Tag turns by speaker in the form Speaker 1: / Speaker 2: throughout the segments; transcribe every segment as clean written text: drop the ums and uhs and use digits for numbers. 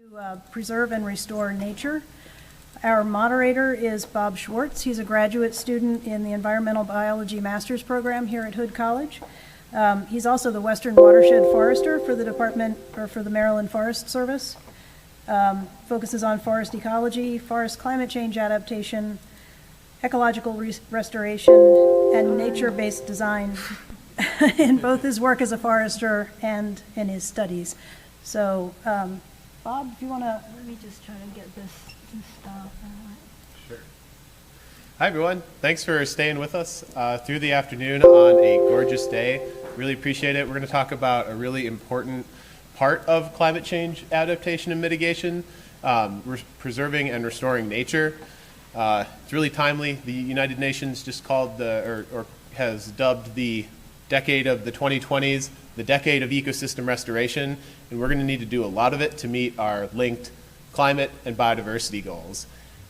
Speaker 1: To preserve and restore nature. Our moderator is Bob Schwartz. He's a graduate student in the Environmental Biology Master's Program here at Hood College. He's also the Western Watershed Forester for the Department, or for the Maryland Forest Service. Focuses on forest ecology, forest climate change adaptation, ecological restoration, and nature-based design in both his work as a forester and in his studies. So, Bob, if you want to...
Speaker 2: Let me just try to get this to stop.
Speaker 3: Sure. Hi, everyone. Thanks for staying with us through the afternoon on a gorgeous day. Really appreciate it. We're going to talk about a really important part of climate change adaptation and mitigation, preserving and restoring nature. It's really timely. The United Nations just called or has dubbed the decade of the 2020s the decade of ecosystem restoration, and we're going to need to do a lot of it to meet our linked climate and biodiversity goals.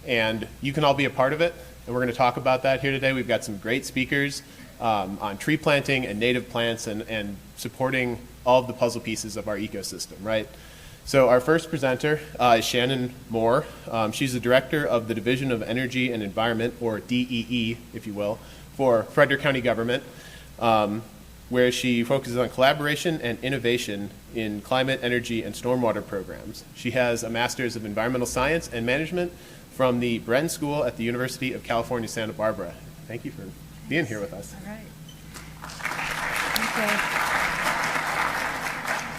Speaker 3: And you can all be a part of it, and we're going to talk about that here today. We've got some great speakers on tree planting and native plants and supporting all of the puzzle pieces of our ecosystem, right? So our first presenter is Shannon Moore. She's the director of the Division of Energy and Environment, or DEE, if you will, for Frederick County government, where she focuses on collaboration and innovation in climate, energy, and stormwater programs. She has a Master's of Environmental Science and Management from the Bren School at the University of California, Santa Barbara. Thank you for being here with us.
Speaker 2: All right. Okay.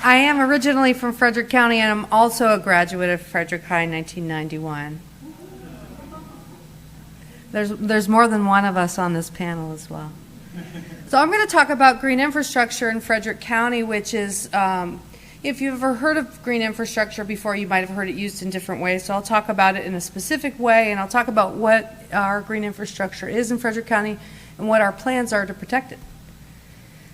Speaker 2: I am originally from Frederick County, and I'm also a graduate of Frederick High in 1991. There's more than one of us on this panel as well. So I'm going to talk about green infrastructure in Frederick County, which is, if you've ever heard of green infrastructure before, you might have heard it used in different ways. So I'll talk about it in a specific way, and I'll talk about what our green infrastructure is in Frederick County and what our plans are to protect it.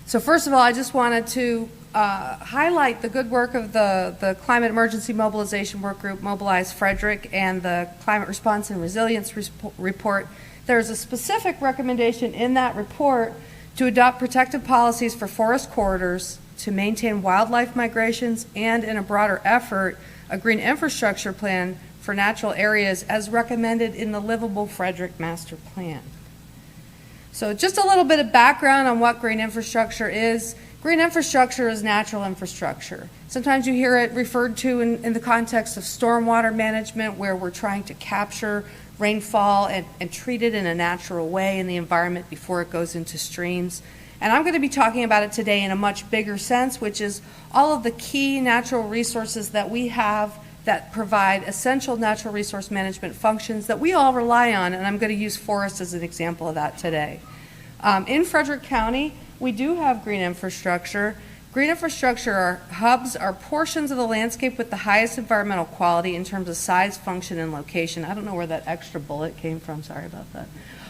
Speaker 2: So first of all, I just wanted to highlight the good work of the Climate Emergency Mobilization Work Group, Mobilize Frederick, and the Climate Response and Resilience Report. There's a specific recommendation in that report to adopt protective policies for forest corridors, to maintain wildlife migrations, and in a broader effort, a green infrastructure plan for natural areas as recommended in the Livable Frederick Master Plan. So just a little bit of background on what green infrastructure is. Green infrastructure is natural infrastructure. Sometimes you hear it referred to in the context of stormwater management, where we're trying to capture rainfall and treat it in a natural way in the environment before it goes into streams. And I'm going to be talking about it today in a much bigger sense, which is all of the key natural resources that we have that provide essential natural resource management functions that we all rely on, and I'm going to use forests as an example of that today. In Frederick County, we do have green infrastructure. Green infrastructure are hubs, are portions of the landscape with the highest environmental quality in terms of size, function, and location. I don't know where that extra bullet came from, sorry about that.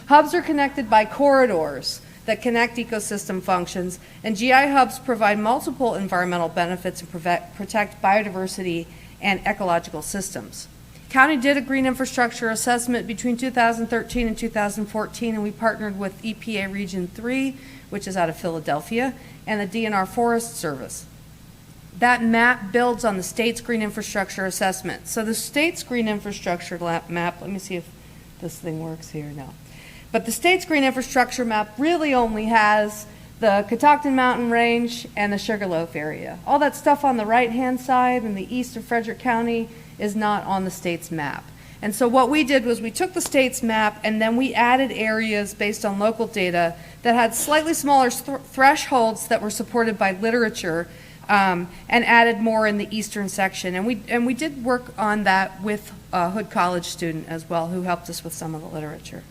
Speaker 2: Hubs are connected by corridors that connect ecosystem functions, and GI hubs provide multiple environmental benefits and protect biodiversity and ecological systems. County did a green infrastructure assessment between 2013 and 2014, and we partnered with EPA Region 3, which is out of Philadelphia, and the DNR Forest Service. That map builds on the state's green infrastructure assessment. So the state's green infrastructure map, let me see if this thing works here, no. But the state's green infrastructure map really only has the Catoctin Mountain Range and the Sugarloaf area. All that stuff on the right-hand side in the east of Frederick County is not on the state's map. And so what we did was we took the state's map and then we added areas based on local data that had slightly smaller thresholds that were supported by literature, and added more in the eastern section. And we did work on that with a Hood College student as well, who helped us with some of the literature.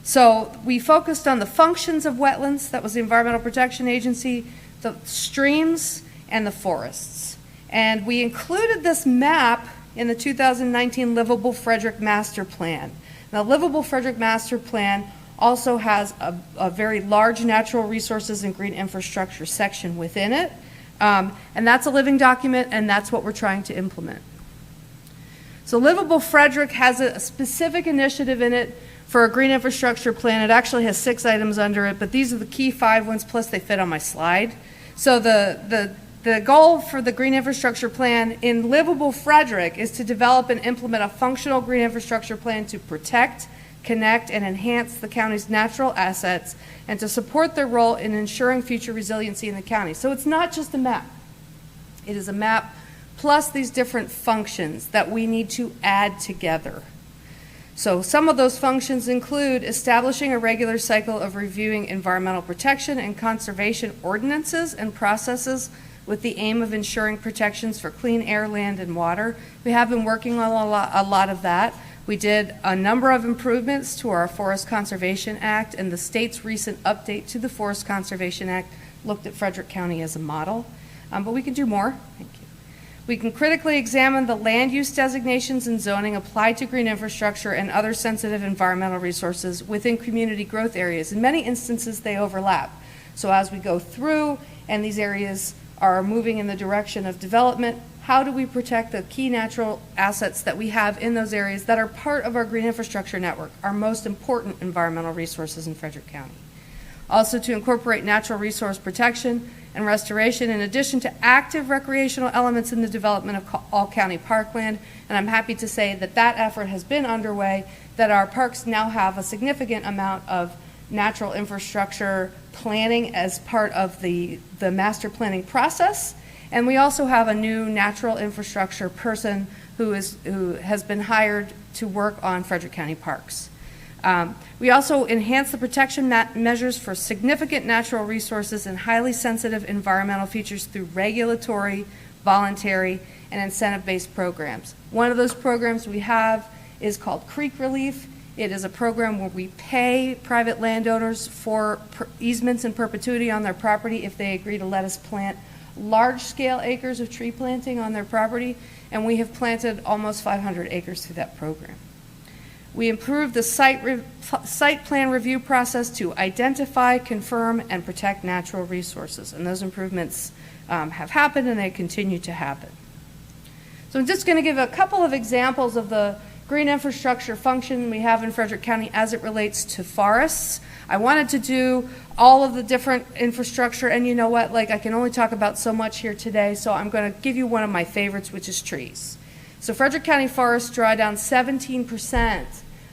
Speaker 2: So we focused on the functions of wetlands, that was the Environmental Protection Agency, the streams, and the forests. And we included this map in the 2019 Livable Frederick Master Plan. Now, Livable Frederick Master Plan also has a very large natural resources and green infrastructure section within it. And that's a living document, and that's what we're trying to implement. So Livable Frederick has a specific initiative in it for a green infrastructure plan. It actually has 6 items under it, but these are the key 5 ones, plus they fit on my slide. So the The goal for the green infrastructure plan in livable Frederick is to develop and implement a functional green infrastructure plan to protect, connect, and enhance the county's natural assets and to support their role in ensuring future resiliency in the county. So it's not just a map. It is a map plus these different functions that we need to add together. So some of those functions include establishing a regular cycle of reviewing environmental protection and conservation ordinances and processes with the aim of ensuring protections for clean air, land, and water. We have been working on a lot of that. We did a number of improvements to our Forest Conservation Act, and the state's recent update to the Forest Conservation Act looked at Frederick County as a model. But we can do more. Thank you. We can critically examine the land use designations and zoning applied to green infrastructure and other sensitive environmental resources within community growth areas. In many instances, they overlap. So as we go through and these areas are moving in the direction of development, how do we protect the key natural assets that we have in those areas that are part of our green infrastructure network, our most important environmental resources in Frederick County? Also to incorporate natural resource protection and restoration in addition to active recreational elements in the development of all county parkland. And I'm happy to say that that effort has been underway, that our parks now have a significant amount of natural infrastructure planning as part of the master planning process. And we also have a new natural infrastructure person who has been hired to work on Frederick County parks. We also enhance the protection measures for significant natural resources and highly sensitive environmental features through regulatory, voluntary, and incentive-based programs. One of those programs we have is called Creek Relief. It is a program where we pay private landowners for easements in perpetuity on their property if they agree to let us plant large-scale acres of tree planting on their property, and we have planted almost 500 acres through that program. We improved the site plan review process to identify, confirm, and protect natural resources, and those improvements have happened and they continue to happen. So I'm just going to give a couple of examples of the green infrastructure function we have in Frederick County as it relates to forests. I wanted to do all of the different infrastructure, and you know what, like I can only talk about so much here today, so I'm going to give you one of my favorites, which is trees. So Frederick County forests draw down 17%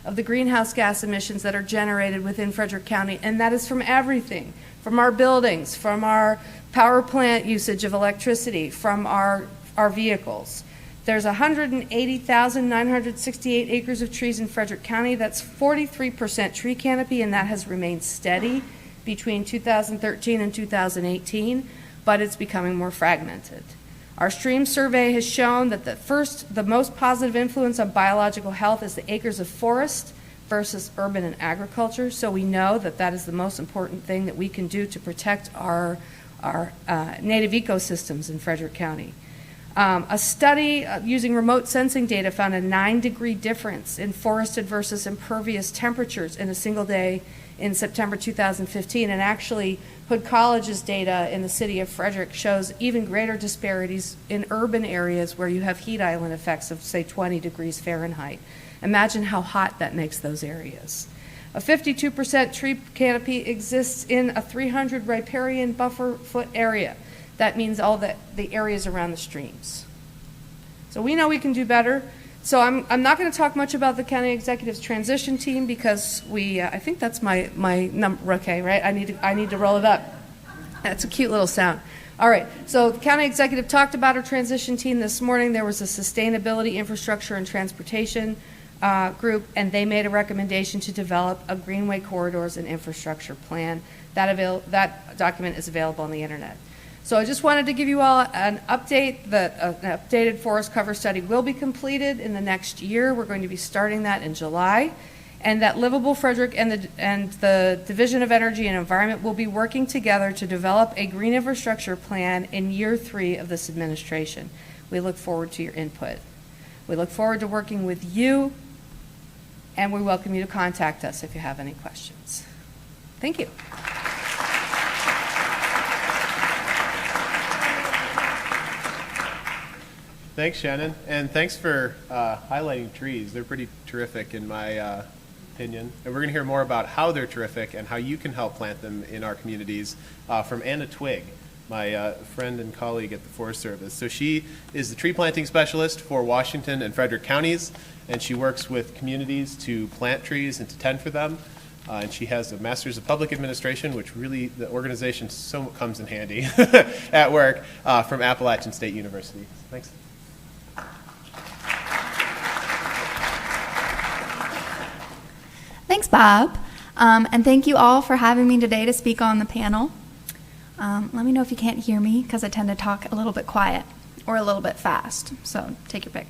Speaker 2: of the greenhouse gas emissions that are generated within Frederick County, and that is from everything, from our buildings, from our power plant usage of electricity, from our vehicles. There's 180,968 acres of trees in Frederick County. That's 43% tree canopy, and that has remained steady between 2013 and 2018, but it's becoming more fragmented. Our stream survey has shown that the most positive influence on biological health is the acres of forest versus urban and agriculture. So we know that that is the most important thing that we can do to protect our native ecosystems in Frederick County. A study using remote sensing data found a 9-degree difference in forested versus impervious temperatures in a single day in September 2015, and actually Hood College's data in the city of Frederick shows even greater disparities in urban areas where you have heat island effects of, say, 20 degrees Fahrenheit. Imagine how hot that makes those areas. A 52% tree canopy exists in a 300 riparian buffer foot area. That means all the areas around the streams. So we know we can do better. So I'm not going to talk much about the county executive's transition team because I think that's my number. Okay, right? I need to roll it up. That's a cute little sound. All right. So the county executive talked about our transition team this morning. There was a sustainability, infrastructure, and transportation group, and they made a recommendation to develop a greenway corridors and infrastructure plan. That document is available on the internet. So I just wanted to give you all an update that an updated forest cover study will be completed in the next year. We're going to be starting that in July. And that Livable Frederick and the Division of Energy and Environment will be working together to develop a green infrastructure plan in year 3 of this administration. We look forward to your input. We look forward to working with you, and we welcome you to contact us if you have any questions. Thank you.
Speaker 3: Thanks, Shannon, and thanks for highlighting trees. They're pretty terrific in my opinion, and we're going to hear more about how they're terrific and how you can help plant them in our communities from Twigg, my friend and colleague at the Forest Service. So she is the tree planting specialist for Washington and Frederick counties, and she works with communities to plant trees and to tend for them. And she has a Master's of Public Administration, which really, the organization so comes in handy at work, from Appalachian State University. Thanks.
Speaker 4: Thanks, Bob. And thank you all for having me today to speak on the panel. Let me know if you can't hear me, because I tend to talk a little bit quiet or a little bit fast, so take your pick.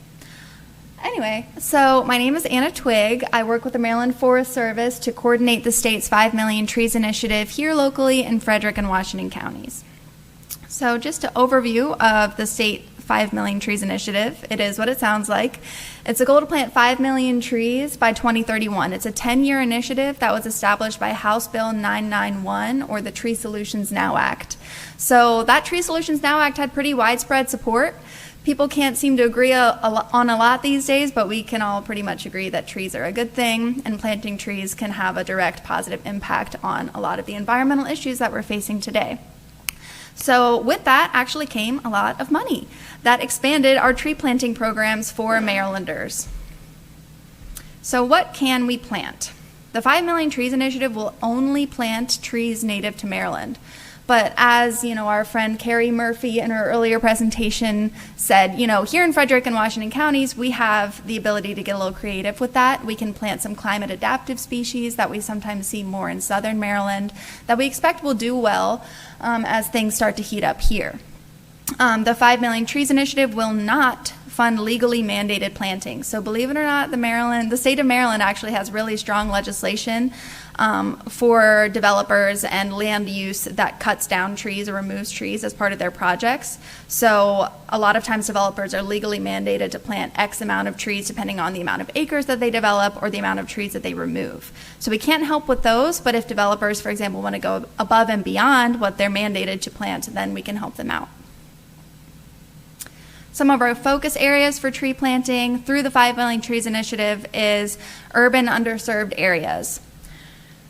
Speaker 4: Anyway, so my name is Anna Twigg. I work with the Maryland Forest Service to coordinate the state's 5 Million Trees initiative here locally in Frederick and Washington counties. So just an overview of the state 5 Million Trees initiative. It is what it sounds like. It's a goal to plant 5 million trees by 2031. It's a 10-year initiative that was established by House Bill 991, or the Tree Solutions Now Act. So that Tree Solutions Now Act had pretty widespread support. People can't seem to agree on a lot these days, but we can all pretty much agree that trees are a good thing, and planting trees can have a direct positive impact on a lot of the environmental issues that we're facing today. So with that actually came a lot of money that expanded our tree planting programs for Marylanders. So what can we plant? The 5 Million Trees initiative will only plant trees native to Maryland. But as our friend Carrie Murphy in her earlier presentation said, here in Frederick and Washington counties, we have the ability to get a little creative with that. We can plant some climate adaptive species that we sometimes see more in southern Maryland that we expect will do well as things start to heat up here. The 5 Million Trees initiative will not fund legally mandated planting. So believe it or not, the state of Maryland actually has really strong legislation for developers and land use that cuts down trees or removes trees as part of their projects. So a lot of times developers are legally mandated to plant X amount of trees depending on the amount of acres that they develop or the amount of trees that they remove. So we can't help with those, but if developers, for example, want to go above and beyond what they're mandated to plant, then we can help them out. Some of our focus areas for tree planting through the 5 Million Trees initiative is urban underserved areas.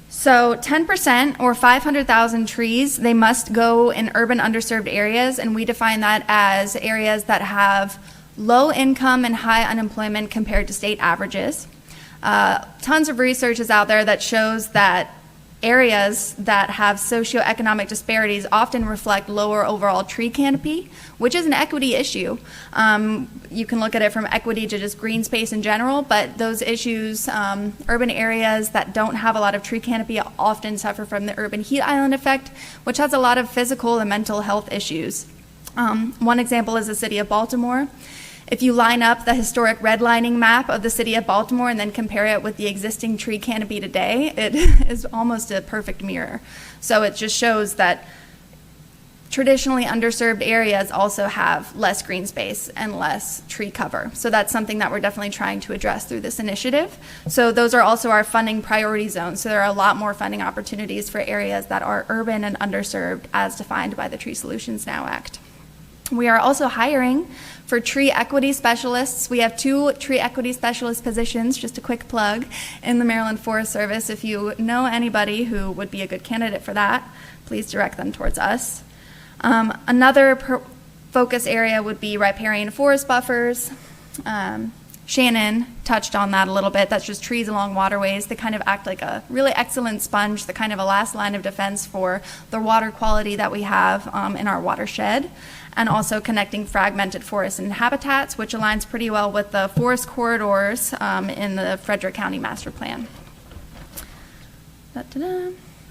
Speaker 4: So 10% or 500,000 trees, they must go in urban underserved areas, and we define that as areas that have low income and high unemployment compared to state averages. Tons of research is out there that shows that areas that have socioeconomic disparities often reflect lower overall tree canopy, which is an equity issue. You can look at it from equity to just green space in general, but those issues, urban areas that don't have a lot of tree canopy often suffer from the urban heat island effect, which has a lot of physical and mental health issues. One example is the city of Baltimore. If you line up the historic redlining map of the city of Baltimore and then compare it with the existing tree canopy today, it is almost a perfect mirror. So it just shows that traditionally underserved areas also have less green space and less tree cover. So that's something that we're definitely trying to address through this initiative. So those are also our funding priority zones. So there are a lot more funding opportunities for areas that are urban and underserved as defined by the Tree Solutions Now Act. We are also hiring for tree equity specialists. We have 2 tree equity specialist positions, just a quick plug, in the Maryland Forest Service. If you know anybody who would be a good candidate for that, please direct them towards us. Another focus area would be riparian forest buffers. Shannon touched on that a little bit. That's just trees along waterways. They kind of act like a really excellent sponge, the kind of a last line of defense for the water quality that we have in our watershed, and also connecting fragmented forests and habitats, which aligns pretty well with the forest corridors in the Frederick County Master Plan.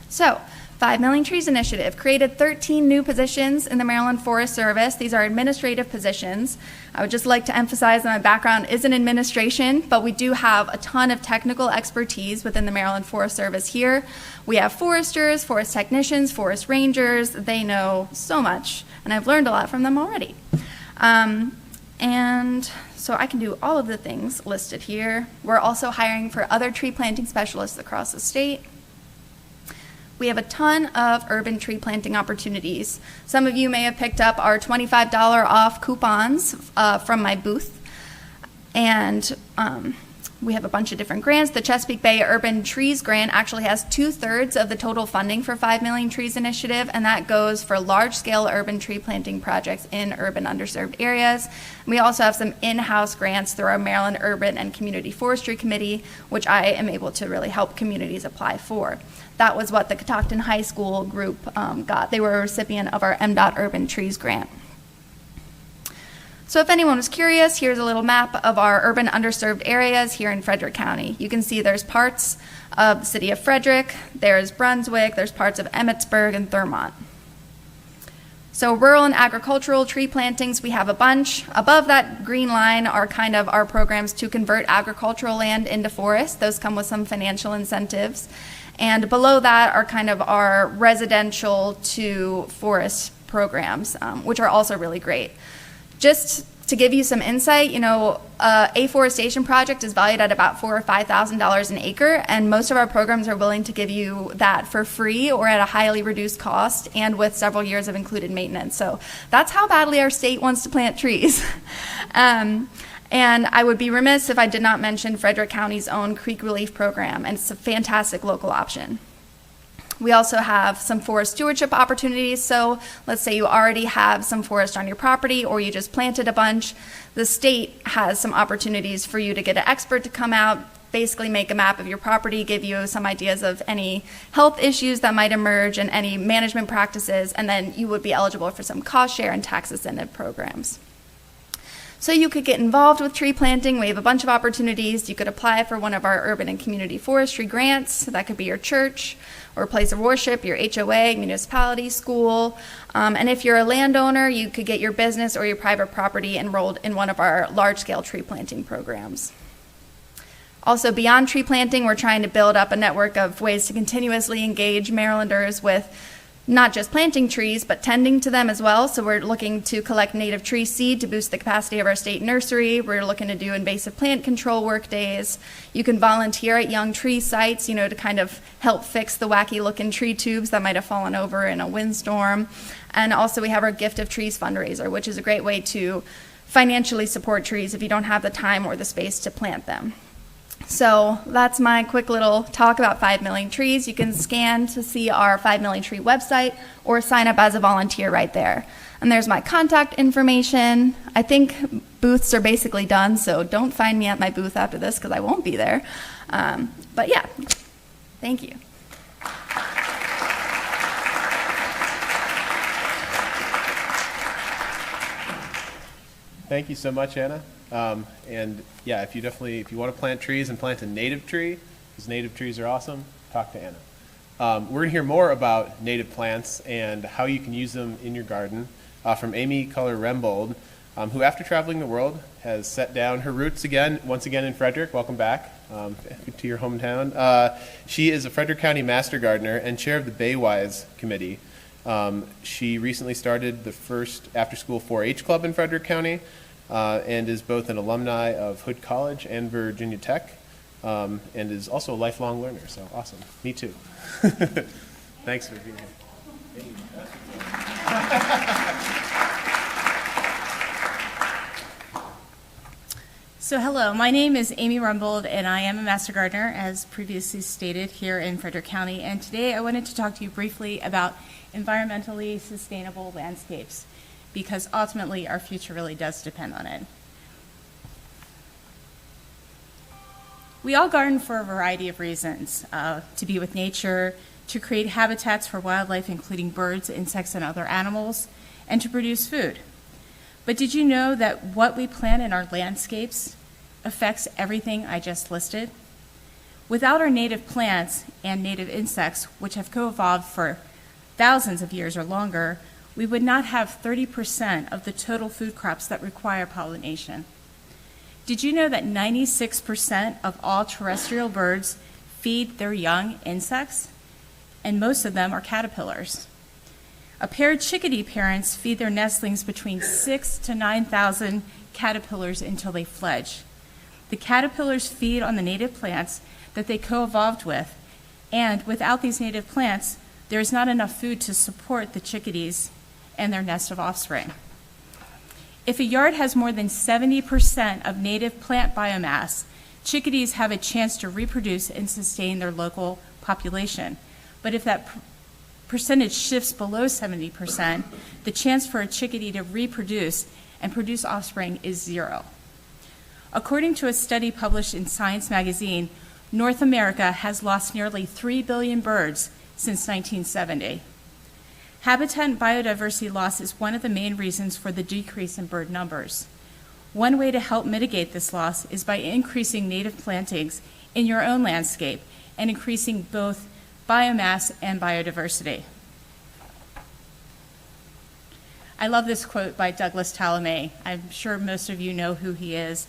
Speaker 4: So, 5 Million Trees Initiative created 13 new positions in the Maryland Forest Service. These are administrative positions. I would just like to emphasize that my background is in administration, but we do have a ton of technical expertise within the Maryland Forest Service here. We have foresters, forest technicians, forest rangers. They know so much, and I've learned a lot from them already. And so I can do all of the things listed here. We're also hiring for other tree planting specialists across the state. We have a ton of urban tree planting opportunities. Some of you may have picked up our $25 off coupons from my booth. And We have a bunch of different grants. The Chesapeake Bay Urban Trees Grant actually has 2/3 of the total funding for 5 Million Trees Initiative, and that goes for large-scale urban tree planting projects in urban underserved areas. We also have some in-house grants through our Maryland Urban and Community Forestry Committee, which I am able to really help communities apply for. That was what the Catoctin High School group got. They were a recipient of our MDOT Urban Trees Grant. So if anyone was curious, here's a little map of our urban underserved areas here in Frederick County. You can see there's parts of the city of Frederick, there's Brunswick, there's parts of Emmitsburg and Thurmont. So rural and agricultural tree plantings, we have a bunch. Above that green line are kind of our programs to convert agricultural land into forest. Those come with some financial incentives. And below that are kind of our residential to forest programs, which are also really great. Just to give you some insight, a forestation project is valued at about $4,000 or $5,000 an acre, and most of our programs are willing to give you that for free or at a highly reduced cost and with several years of included maintenance. So that's how badly our state wants to plant trees. And I would be remiss if I did not mention Frederick County's own Creek Relief Program, and it's a fantastic local option. We also have some forest stewardship opportunities. So let's say you already have some forest on your property or you just planted a bunch. The state has some opportunities for you to get an expert to come out, basically make a map of your property, give you some ideas of any health issues that might emerge and any management practices, and then you would be eligible for some cost share and tax incentive programs. So you could get involved with tree planting. We have a bunch of opportunities. You could apply for one of our urban and community forestry grants. That could be your church or place of worship, your HOA, municipality, school. And if you're a landowner, you could get your business or your private property enrolled in one of our large-scale tree planting programs. Also, beyond tree planting, we're trying to build up a network of ways to continuously engage Marylanders with not just planting trees, but tending to them as well. So we're looking to collect native tree seed to boost the capacity of our state nursery. We're looking to do invasive plant control work days. You can volunteer at young tree sites, to kind of help fix the wacky looking tree tubes that might have fallen over in a windstorm. And also we have our Gift of Trees fundraiser, which is a great way to financially support trees if you don't have the time or the space to plant them. So that's my quick little talk about 5 Million Trees. You can scan to see our 5 Million Tree website or sign up as a volunteer right there. And there's my contact information. I think booths are basically done, so don't find me at my booth after this because I won't be there. But yeah, thank you.
Speaker 3: Thank you so much, Anna. And yeah, if you want to plant trees and plant a native tree, because native trees are awesome, talk to Anna. We're going to hear more about native plants and how you can use them in your garden from Amy Rembold, who after traveling the world has set down her roots once again in Frederick. Welcome back to your hometown. She is a Frederick County Master Gardener and chair of the Baywise Committee. She recently started the first after-school 4-H club in Frederick County, and is both an alumni of Hood College and Virginia Tech, and is also a lifelong learner. So awesome. Me too. Thanks for being here.
Speaker 5: So hello, my name is Amy Rembold, and I am a Master Gardener, as previously stated, here in Frederick County. And today I wanted to talk to you briefly about environmentally sustainable landscapes, because ultimately our future really does depend on it. We all garden for a variety of reasons, to be with nature, to create habitats for wildlife, including birds, insects, and other animals, and to produce food. But did you know that what we plant in our landscapes affects everything I just listed? Without our native plants and native insects, which have co-evolved for thousands of years or longer, we would not have 30% of the total food crops that require pollination. Did you know that 96% of all terrestrial birds feed their young insects? And most of them are caterpillars. A pair of chickadee parents feed their nestlings between 6,000 to 9,000 caterpillars until they fledge. The caterpillars feed on the native plants that they co-evolved with, and without these native plants, there is not enough food to support the chickadees and their nest of offspring. If a yard has more than 70% of native plant biomass, chickadees have a chance to reproduce and sustain their local population. But if that percentage shifts below 70%, the chance for a chickadee to reproduce and produce offspring is 0. According to a study published in Science magazine, North America has lost nearly 3 billion birds since 1970. Habitat and biodiversity loss is one of the main reasons for the decrease in bird numbers. One way to help mitigate this loss is by increasing native plantings in your own landscape and increasing both biomass and biodiversity. I love this quote by Douglas Tallamay. I'm sure most of you know who he is.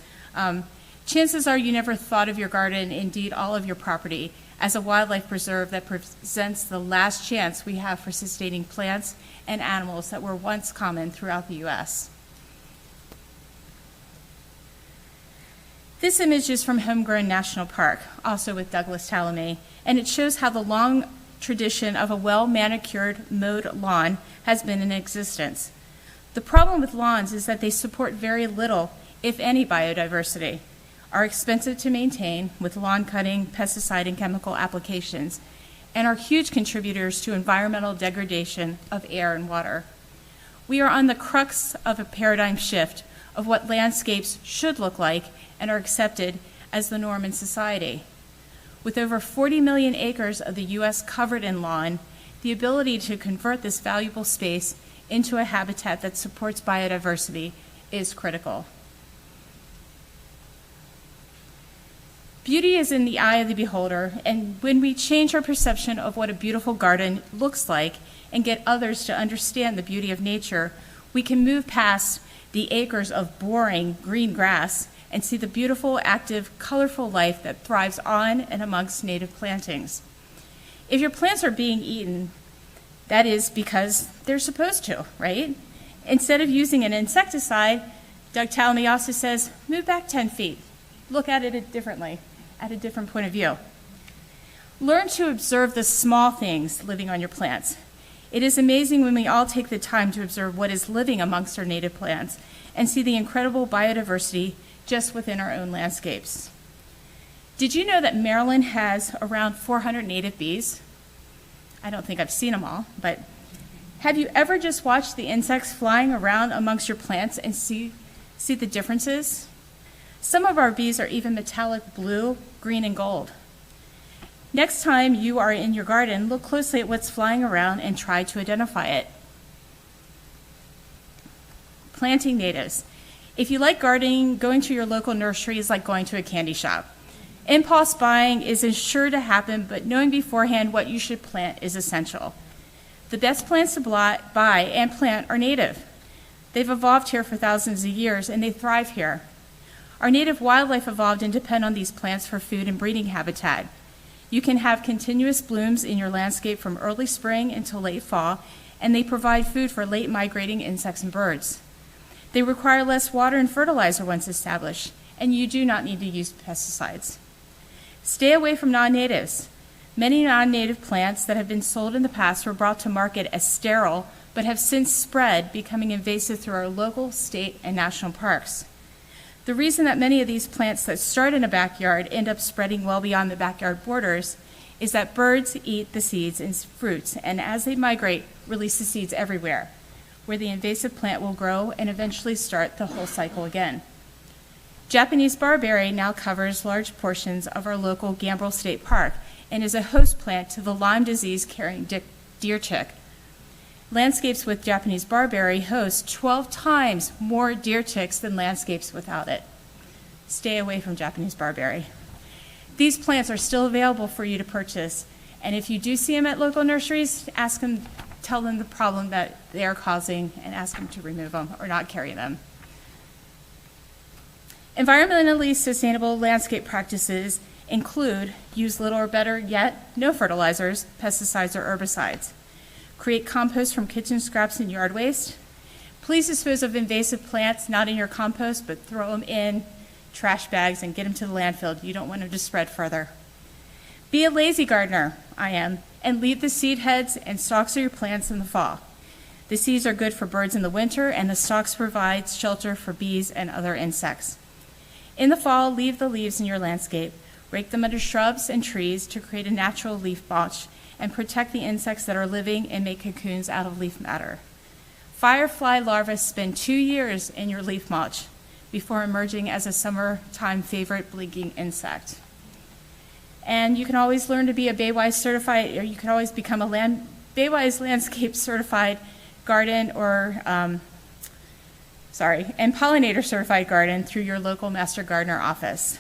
Speaker 5: Chances are you never thought of your garden, indeed all of your property, as a wildlife preserve that presents the last chance we have for sustaining plants and animals that were once common throughout the U.S. This image is from Homegrown National Park, also with Douglas Tallamay, and it shows how the long tradition of a well-manicured, mowed lawn has been in existence. The problem with lawns is that they support very little, if any, biodiversity, are expensive to maintain with lawn cutting, pesticide, and chemical applications, and are huge contributors to environmental degradation of air and water. We are on the crux of a paradigm shift of what landscapes should look like and are accepted as the norm in society. With over 40 million acres of the U.S. covered in lawn, the ability to convert this valuable space into a habitat that supports biodiversity is critical. Beauty is in the eye of the beholder, and when we change our perception of what a beautiful garden looks like and get others to understand the beauty of nature, we can move past the acres of boring green grass and see the beautiful, active, colorful life that thrives on and amongst native plantings. If your plants are being eaten, that is because they're supposed to, right? Instead of using an insecticide, Doug Tallamay also says, move back 10 feet. Look at it differently, at a different point of view. Learn to observe the small things living on your plants. It is amazing when we all take the time to observe what is living amongst our native plants and see the incredible biodiversity just within our own landscapes. Did you know that Maryland has around 400 native bees? I don't think I've seen them all, but have you ever just watched the insects flying around amongst your plants and see the differences? Some of our bees are even metallic blue, green, and gold. Next time you are in your garden, look closely at what's flying around and try to identify it. Planting natives. If you like gardening, going to your local nursery is like going to a candy shop. Impulse buying is sure to happen, but knowing beforehand what you should plant is essential. The best plants to buy and plant are native. They've evolved here for thousands of years, and they thrive here. Our native wildlife evolved and depend on these plants for food and breeding habitat. You can have continuous blooms in your landscape from early spring until late fall, and they provide food for late migrating insects and birds. They require less water and fertilizer once established, and you do not need to use pesticides. Stay away from non-natives. Many non-native plants that have been sold in the past were brought to market as sterile, but have since spread, becoming invasive through our local, state, and national parks. The reason that many of these plants that start in a backyard end up spreading well beyond the backyard borders is that birds eat the seeds and fruits, and as they migrate, release the seeds everywhere, where the invasive plant will grow and eventually start the whole cycle again. Japanese barberry now covers large portions of our local Gambrel State Park and is a host plant to the Lyme disease-carrying deer chick. Landscapes with Japanese barberry host 12 times more deer chicks than landscapes without it. Stay away from Japanese barberry. These plants are still available for you to purchase, and if you do see them at local nurseries, tell them the problem that they are causing and ask them to remove them or not carry them. Environmentally sustainable landscape practices include use little or better yet no fertilizers, pesticides, or herbicides. Create compost from kitchen scraps and yard waste. Please dispose of invasive plants not in your compost, but throw them in trash bags and get them to the landfill. You don't want them to spread further. Be a lazy gardener, I am, and leave the seed heads and stalks of your plants in the fall. The seeds are good for birds in the winter, and the stalks provide shelter for bees and other insects. In the fall, leave the leaves in your landscape. Rake them under shrubs and trees to create a natural leaf mulch and protect the insects that are living and make cocoons out of leaf matter. Firefly larvae spend 2 years in your leaf mulch before emerging as a summertime favorite blinking insect. And you can always learn to be a Baywise certified, or you can always become a Baywise landscape certified garden and pollinator certified garden through your local master gardener office.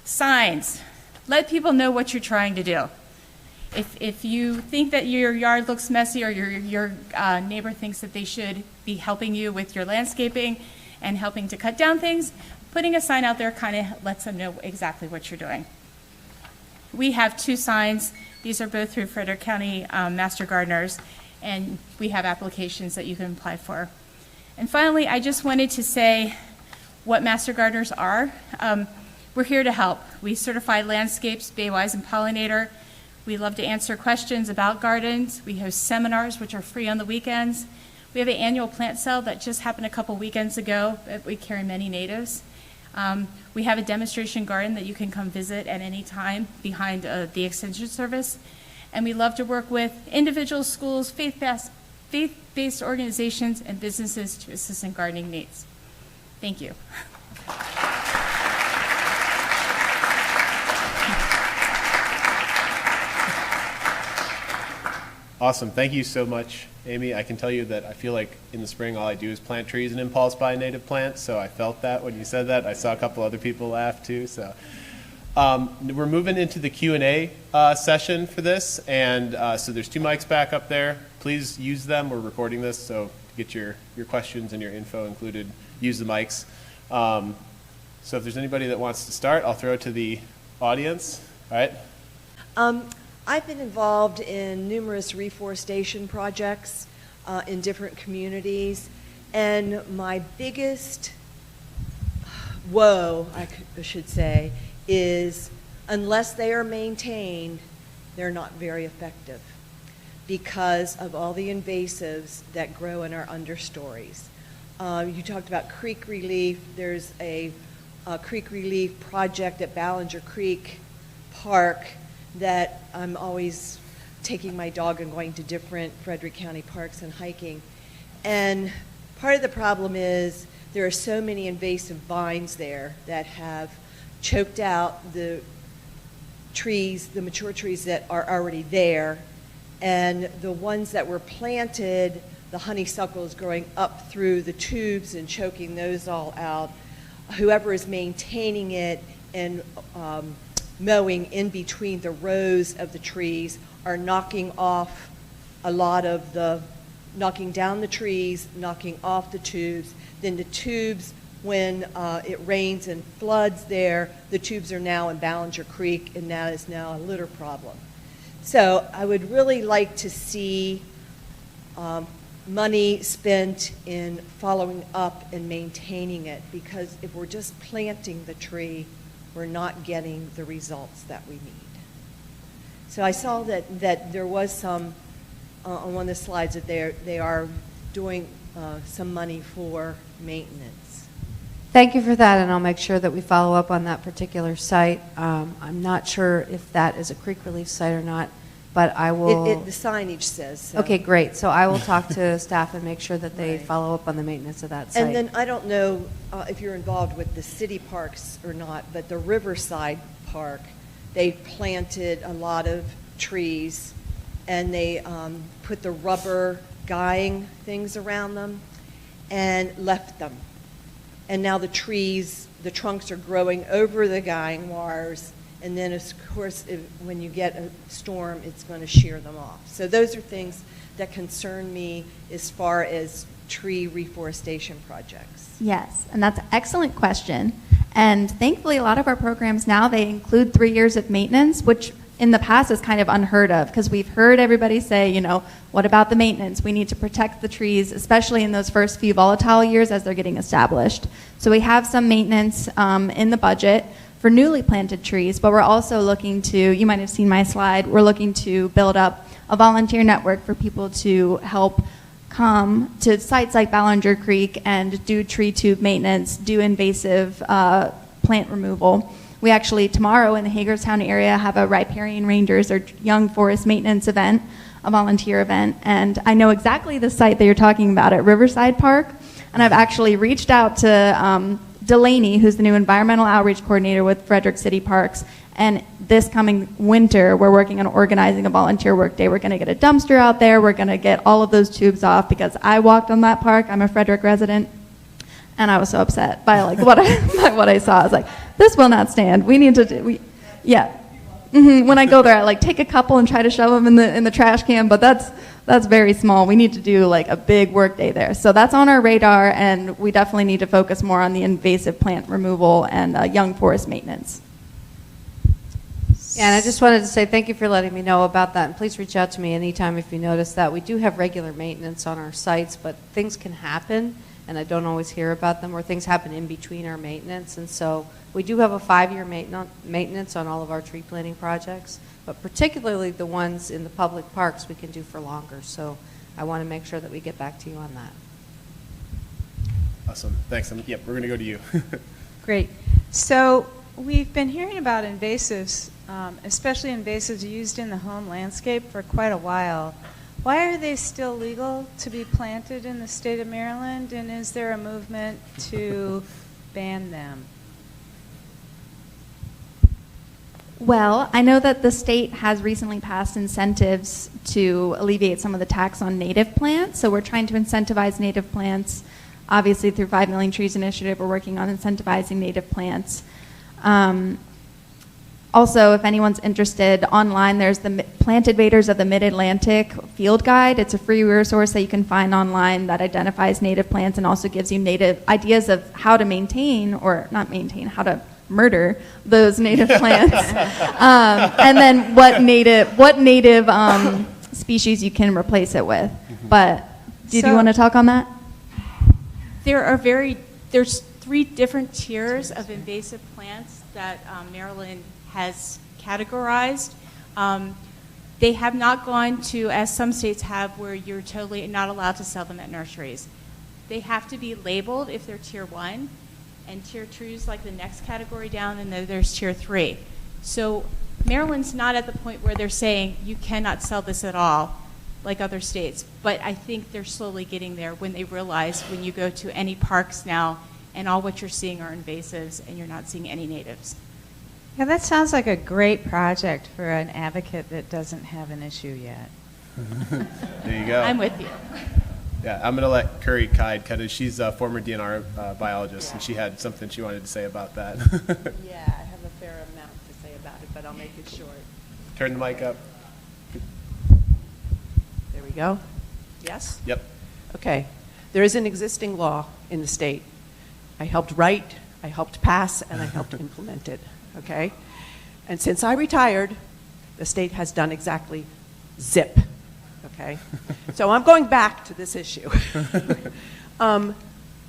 Speaker 5: Signs. Let people know what you're trying to do. If you think that your yard looks messy, or your neighbor thinks that they should be helping you with your landscaping and helping to cut down things, putting a sign out there kind of lets them know exactly what you're doing. We have 2 signs. These are both through Frederick County Master Gardeners, and we have applications that you can apply for. And finally, I just wanted to say what Master Gardeners are. We're here to help. We certify landscapes, Baywise and Pollinator. We love to answer questions about gardens. We host seminars, which are free on the weekends. We have an annual plant sale that just happened a couple weekends ago. We carry many natives. We have a demonstration garden that you can come visit at any time behind the Extension Service. And we love to work with individuals, schools, faith-based organizations, and businesses to assist in gardening needs. Thank you.
Speaker 3: Awesome. Thank you so much, Amy. I can tell you that I feel like in the spring all I do is plant trees and impulse buy native plants, so I felt that when you said that. I saw a couple other people laugh too. So we're moving into the Q&A session for this, and so there's 2 mics back up there. Please use them. We're recording this, so to get your questions and your info included, use the mics. So if there's anybody that wants to start, I'll throw it to the audience. All right.
Speaker 6: I've been involved in numerous reforestation projects in different communities, and my biggest woe, I should say, is unless they are maintained, they're not very effective because of all the invasives that grow in our understories. You talked about creek relief. There's a creek relief project at Ballinger Creek Park that I'm always taking my dog and going to different Frederick County parks and hiking. And part of the problem is there are so many invasive vines there that have choked out the trees, the mature trees that are already there. And the ones that were planted, the honeysuckle is growing up through the tubes and choking those all out. Whoever is maintaining it and mowing in between the rows of the trees are knocking off knocking down the trees, knocking off the tubes. Then the tubes, when it rains and floods there, the tubes are now in Ballinger Creek, and that is now a litter problem. So I would really like to see money spent in following up and maintaining it, because if we're just planting the tree, we're not getting the results that we need. So I saw that there was some, on one of the slides, that they are doing some money for maintenance.
Speaker 2: Thank you for that, and I'll make sure that we follow up on that particular site. I'm not sure if that is a creek relief site or not, but I will...
Speaker 6: The signage says so.
Speaker 2: Okay, great. So I will talk to staff and make sure that they follow up on the maintenance of that site.
Speaker 6: And then I don't know if you're involved with the city parks or not, but the Riverside Park, they planted a lot of trees, and they put the rubber guying things around them and left them. And now the trees, the trunks are growing over the guying wires, and then, of course, when you get a storm, it's going to shear them off. So those are things that concern me as far as tree reforestation projects.
Speaker 4: Yes, and that's an excellent question. And thankfully, a lot of our programs now, they include 3 years of maintenance, which in the past is kind of unheard of, because we've heard everybody say, what about the maintenance? We need to protect the trees, especially in those first few volatile years as they're getting established. So we have some maintenance in the budget for newly planted trees, but we're also looking to, you might have seen my slide, we're looking to build up a volunteer network for people to help come to sites like Ballinger Creek and do tree tube maintenance, do invasive plant removal. We actually, tomorrow in the Hagerstown area, have a riparian rangers or young forest maintenance event, a volunteer event, and I know exactly the site that you're talking about at Riverside Park, and I've actually reached out to Delaney, who's the new environmental outreach coordinator with Frederick City Parks, and this coming winter, we're working on organizing a volunteer work day. We're going to get a dumpster out there. We're going to get all of those tubes off, because I walked on that park. I'm a Frederick resident, and I was so upset by like what I saw. I was like, this will not stand. We need to do, yeah. When I go there, I like take a couple and try to shove them in the trash can, but that's very small. We need to do like a big work day there. So that's on our radar, and we definitely need to focus more on the invasive plant removal and young forest maintenance.
Speaker 2: Yeah, and I just wanted to say thank you for letting me know about that, and please reach out to me anytime if you notice that. We do have regular maintenance on our sites, but things can happen, and I don't always hear about them, or things happen in between our maintenance, and so we do have a 5-year maintenance on all of our tree planting projects, but particularly the ones in the public parks we can do for longer, so I want to make sure that we get back to you on that.
Speaker 3: Awesome. Thanks. Yep, we're going to go to you.
Speaker 7: Great. So we've been hearing about invasives, especially invasives used in the home landscape, for quite a while. Why are they still legal to be planted in the state of Maryland, and is there a movement to ban them?
Speaker 4: Well, I know that the state has recently passed incentives to alleviate some of the tax on native plants, so we're trying to incentivize native plants. Obviously, through 5 Million Trees Initiative, we're working on incentivizing native plants. Also, if anyone's interested, online there's the Plant Invaders of the Mid-Atlantic Field Guide. It's a free resource that you can find online that identifies native plants and also gives you native ideas of how to maintain, or not maintain, how to murder those native plants, and then what native species you can replace it with. But did you want to talk on that?
Speaker 5: There's 3 different tiers of invasive plants that Maryland has categorized. They have not gone to, as some states have, where you're totally not allowed to sell them at nurseries. They have to be labeled if they're tier 1, and tier 2 is like the next category down, and then there's tier 3. So Maryland's not at the point where they're saying you cannot sell this at all, like other states. But I think they're slowly getting there when they realize when you go to any parks now and all what you're seeing are invasives and you're not seeing any natives.
Speaker 7: Yeah, that sounds like a great project for an advocate that doesn't have an issue yet.
Speaker 3: There you go.
Speaker 5: I'm with you.
Speaker 3: Yeah, I'm going to let Curry Kide, because she's a former DNR biologist, and she had something she wanted to say about that.
Speaker 8: Yeah, I have a fair amount to say about it, but I'll make it short.
Speaker 3: Turn the mic up.
Speaker 8: There we go. Yes?
Speaker 3: Yep.
Speaker 8: Okay. There is an existing law in the state. I helped write, I helped pass, and I helped implement it. Okay? And since I retired, the state has done exactly zip. Okay? So I'm going back to this issue.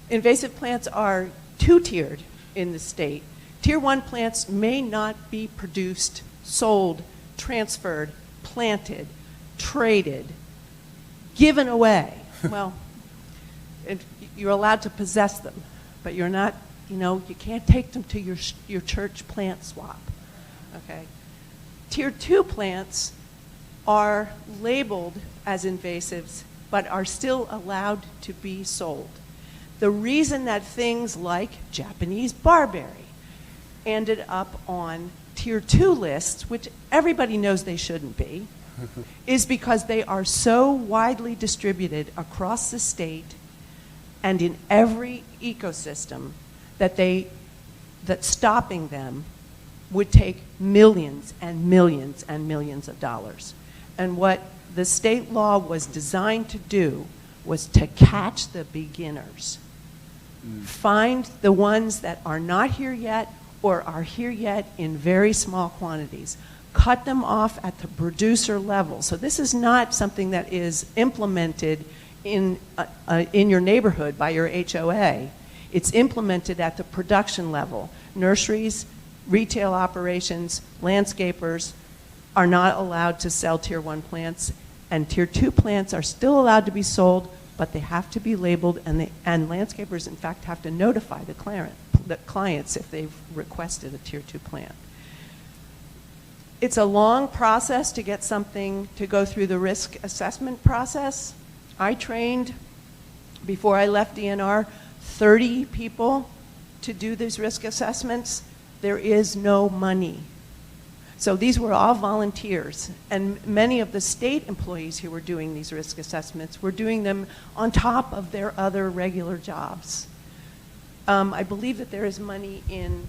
Speaker 8: Invasive plants are 2-tiered in the state. Tier 1 plants may not be produced, sold, transferred, planted, traded, given away. Well, you're allowed to possess them, but you're not, you can't take them to your church plant swap. Okay? Tier 2 plants are labeled as invasives, but are still allowed to be sold. The reason that things like Japanese barberry ended up on tier 2 lists, which everybody knows they shouldn't be, is because they are so widely distributed across the state and in every ecosystem that stopping them would take millions and millions and millions of dollars. And what the state law was designed to do was to catch the beginners. Find the ones that are not here yet or are here yet in very small quantities. Cut them off at the producer level. So this is not something that is implemented in your neighborhood by your HOA. It's implemented at the production level. Nurseries, retail operations, landscapers are not allowed to sell tier 1 plants, and tier 2 plants are still allowed to be sold, but they have to be labeled, and landscapers, in fact, have to notify the clients if they've requested a Tier 2 plant. It's a long process to get something to go through the risk assessment process. I trained, before I left DNR, 30 people to do these risk assessments. There is no money. So these were all volunteers, and many of the state employees who were doing these risk assessments were doing them on top of their other regular jobs. I believe that there is money in,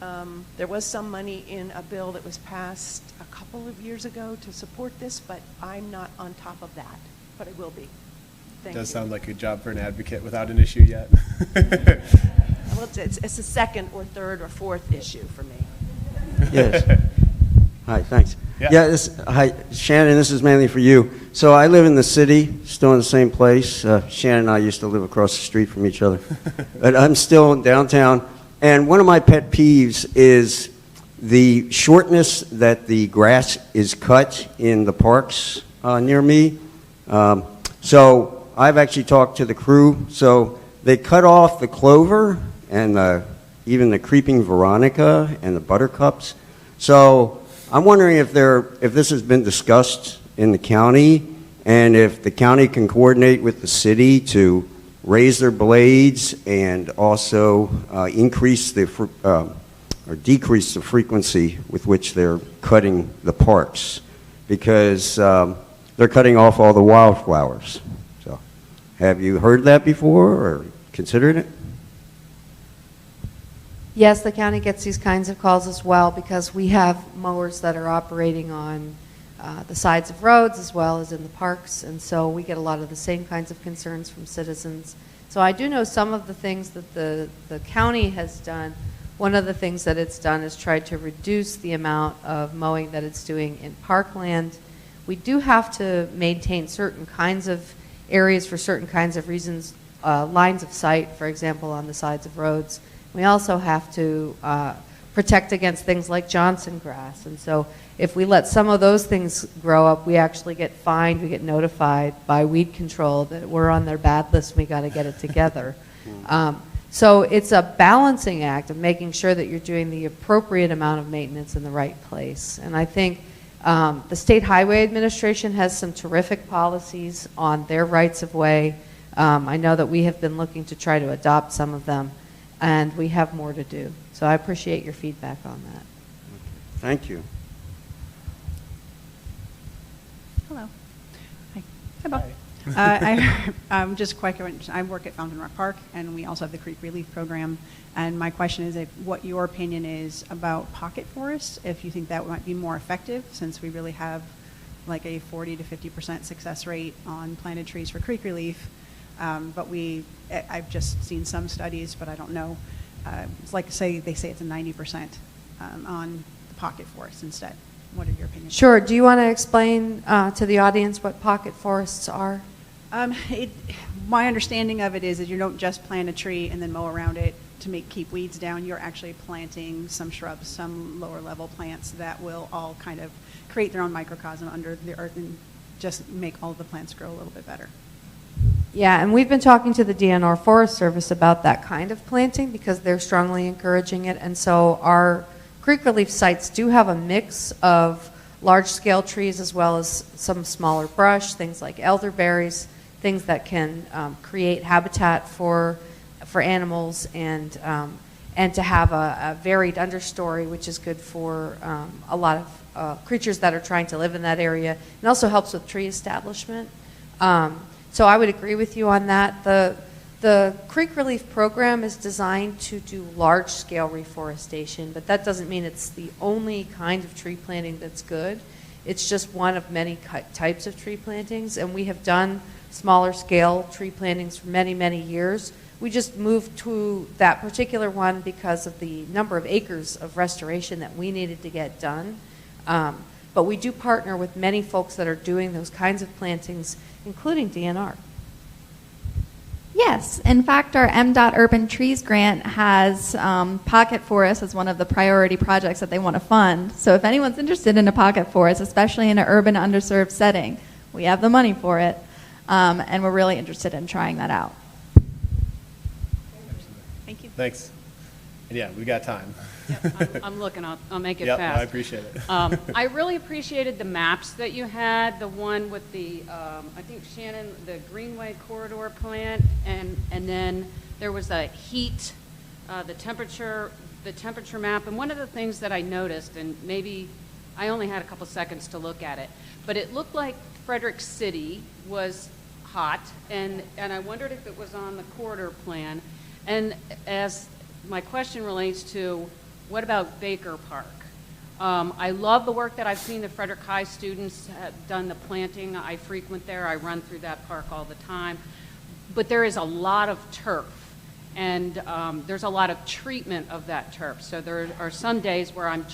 Speaker 8: there was some money in a bill that was passed a couple of years ago to support this, but I'm not on top of that, but I will be. Thank you.
Speaker 3: Does sound like a job for an advocate without an issue yet.
Speaker 8: Well, it's a second or third or fourth issue for me.
Speaker 9: Yes. Hi, thanks.
Speaker 3: Yeah.
Speaker 9: Hi, Shannon, this is mainly for you. So I live in the city, still in the same place. Shannon and I used to live across the street from each other. But I'm still in downtown. And one of my pet peeves is the shortness that the grass is cut in the parks near me. So I've actually talked to the crew. So they cut off the clover and even the creeping veronica and the buttercups. So I'm wondering if this has been discussed in the county, and if the county can coordinate with the city to raise their blades and also increase or decrease the frequency with which they're cutting the parks, because they're cutting off all the wildflowers. So, have you heard that before or considered it?
Speaker 2: Yes, the county gets these kinds of calls as well, because we have mowers that are operating on the sides of roads as well as in the parks, and so we get a lot of the same kinds of concerns from citizens. So I do know some of the things that the county has done. One of the things that it's done is tried to reduce the amount of mowing that it's doing in parkland. We do have to maintain certain kinds of areas for certain kinds of reasons, lines of sight, for example, on the sides of roads. We also have to protect against things like Johnson grass. And so if we let some of those things grow up, we actually get fined, we get notified by weed control that we're on their bad list, we got to get it together. So it's a balancing act of making sure that you're doing the appropriate amount of maintenance in the right place. And I think the State Highway Administration has some terrific policies on their rights of way. I know that we have been looking to try to adopt some of them, and we have more to do. So I appreciate your feedback on that.
Speaker 9: Thank you.
Speaker 10: Hello. Hi, Bob. I'm just quite. I work at Fountain Rock Park, and we also have the Creek Relief Program. And my question is what your opinion is about pocket forests, if you think that might be more effective, since we really have like a 40 to 50% success rate on planted trees for creek relief. But I've just seen some studies, but I don't know. It's like they say it's a 90% on the pocket forest instead. What are your opinions?
Speaker 2: Sure. Do you want to explain to the audience what pocket forests are?
Speaker 10: My understanding of it is that you don't just plant a tree and then mow around it to keep weeds down. You're actually planting some shrubs, some lower level plants that will all kind of create their own microcosm under the earth and just make all of the plants grow a little bit better.
Speaker 2: Yeah, and we've been talking to the DNR Forest Service about that kind of planting because they're strongly encouraging it. And so our creek relief sites do have a mix of large-scale trees as well as some smaller brush, things like elderberries, things that can create habitat for animals, and to have a varied understory, which is good for a lot of creatures that are trying to live in that area. It also helps with tree establishment. So I would agree with you on that. The Creek Relief Program is designed to do large-scale reforestation, but that doesn't mean it's the only kind of tree planting that's good. It's just one of many types of tree plantings, and we have done smaller-scale tree plantings for many, many years. We just moved to that particular one because of the number of acres of restoration that we needed to get done. But we do partner with many folks that are doing those kinds of plantings, including DNR.
Speaker 4: Yes. In fact, our MDOT Urban Trees grant has pocket forests as one of the priority projects that they want to fund. So if anyone's interested in a pocket forest, especially in an urban underserved setting, we have the money for it. and we're really interested in trying that out.
Speaker 10: Thank you.
Speaker 3: Thanks. And yeah, we got time.
Speaker 11: Yep, I'm looking. I'll make it
Speaker 3: Yep,
Speaker 11: fast.
Speaker 3: I appreciate it.
Speaker 11: I really appreciated the maps that you had. The one with the, I think Shannon, the Greenway corridor plant, and then there was a heat, the temperature map. And one of the things that I noticed, and maybe I only had a couple seconds to look at it, but it looked like Frederick City was hot, and I wondered if it was on the corridor plan. And as my question relates to, what about Baker Park? I love the work that I've seen the Frederick High students have done the planting. I frequent there. I run through that park all the time. But there is a lot of turf, and there's a lot of treatment of that turf. So there are some days where I'm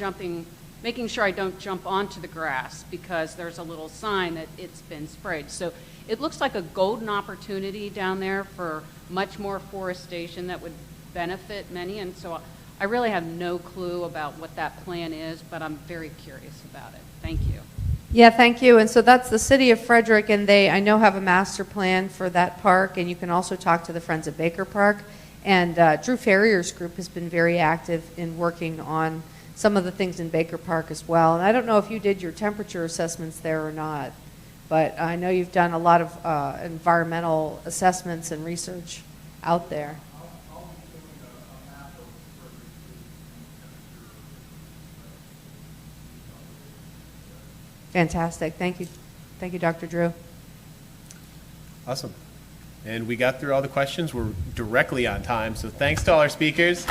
Speaker 11: making sure I don't jump onto the grass because there's a little sign that it's been sprayed. So it looks like a golden opportunity down there for much more forestation that would benefit many. And so I really have no clue about what that plan is, but I'm very curious about it. Thank you.
Speaker 2: Yeah, thank you. And so that's the city of Frederick, and they, I know, have a master plan for that park, and you can also talk to the Friends of Baker Park. And Drew Ferrier's group has been very active in working on some of the things in Baker Park as well. And I don't know if you did your temperature assessments there or not, but I know you've done a lot of environmental assessments and research out there. Fantastic. Thank you. Thank you, Dr. Drew.
Speaker 3: Awesome. And we got through all the questions. We're directly on time, so thanks to all our speakers.